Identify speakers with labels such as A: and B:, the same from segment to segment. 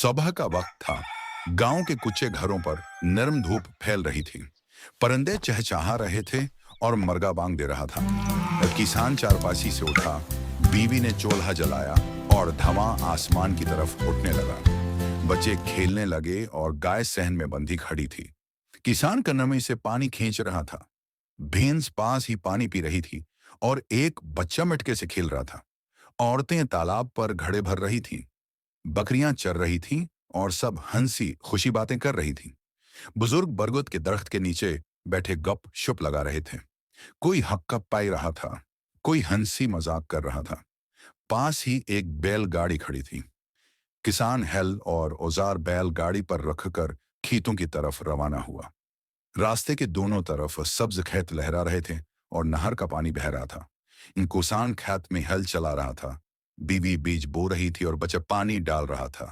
A: सुबह का वक्त था। गांव के कुछ घरों पर नरम धूप फैल रही थी। परिंदे चहचहा रहे थे और मर्गा बांग दे रहा था। किसान चारपासी से उठा, बीवी ने चूल्हा जलाया और धुआं आसमान की तरफ उठने लगा। बच्चे खेलने लगे और गाय सहन में बंधी खड़ी थी। किसान कन्नमी से पानी खींच रहा था। भैंस पास ही पानी पी रही थी और एक बच्चा मटके से खेल रहा था। औरतें तालाब पर घड़े भर रही थीं। बकरियां चर रही थीं और सब हंसी खुशी बातें कर रही थीं। बुजुर्ग बरगद के दरख्त के नीचे बैठे गप शुप लगा रहे थे। कोई हक्का पाई रहा था, कोई हंसी मजाक कर रहा था। पास ही एक बैलगाड़ी खड़ी थी। किसान हल और औजार बैलगाड़ी पर रखकर खेतों की तरफ रवाना हुआ। रास्ते के दोनों तरफ सब्ज खेत लहरा रहे थे और नहर का पानी बह रहा था। इन किसान खेत में हल चला रहा था। बीवी बीज बो रही थी और बच्चा पानी डाल रहा था।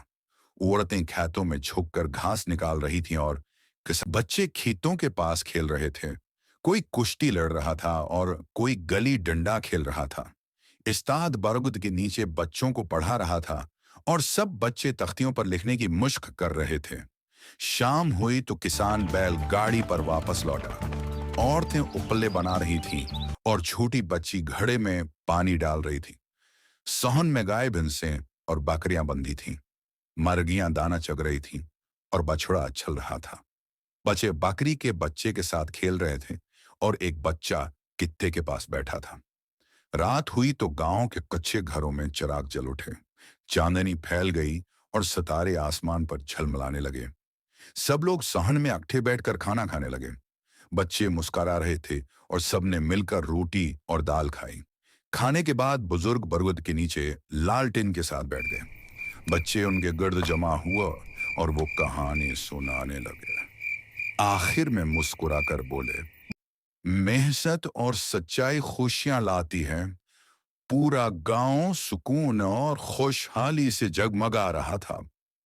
A: औरतें खेतों में झुककर घास निकाल रही थीं और बच्चे खेतों के पास खेल रहे थे। कोई कुश्ती लड़ रहा था और कोई गली डंडा खेल रहा था। उस्ताद बरगद के नीचे बच्चों को पढ़ा रहा था और सब बच्चे तख्तियों पर लिखने की मुश्क कर रहे थे। शाम हुई तो किसान बैल गाड़ी पर वापस लौटा। औरतें उपले बना रही थीं और छोटी बच्ची घड़े में पानी डाल रही थी। सोहन में गाय भैंसें और बकरियां बंधी थीं। मरगियां दाना चग रही थीं और बछड़ा चल रहा था। बच्चे बकरी के बच्चे के साथ खेल रहे थे और एक बच्चा कित्ते के पास बैठा था। रात हुई तो गांव के कच्चे घरों में चिराग जल उठे। चांदनी फैल गई और सितारे आसमान पर झलमलाने लगे। सब लोग सहन में अकठे बैठकर खाना खाने लगे। बच्चे मुस्कुरा रहे थे और सबने मिलकर रोटी और दाल खाई। खाने के बाद बुजुर्ग बरगद के नीचे लालटेन के साथ बैठ गए। बच्चे उनके गिर्द जमा हुआ और वो कहानी सुनाने लगे। आखिर में मुस्कुराकर बोले, मेहनत और सच्चाई खुशियां लाती है। पूरा गांव सुकून और खुशहाली से जगमगा रहा था।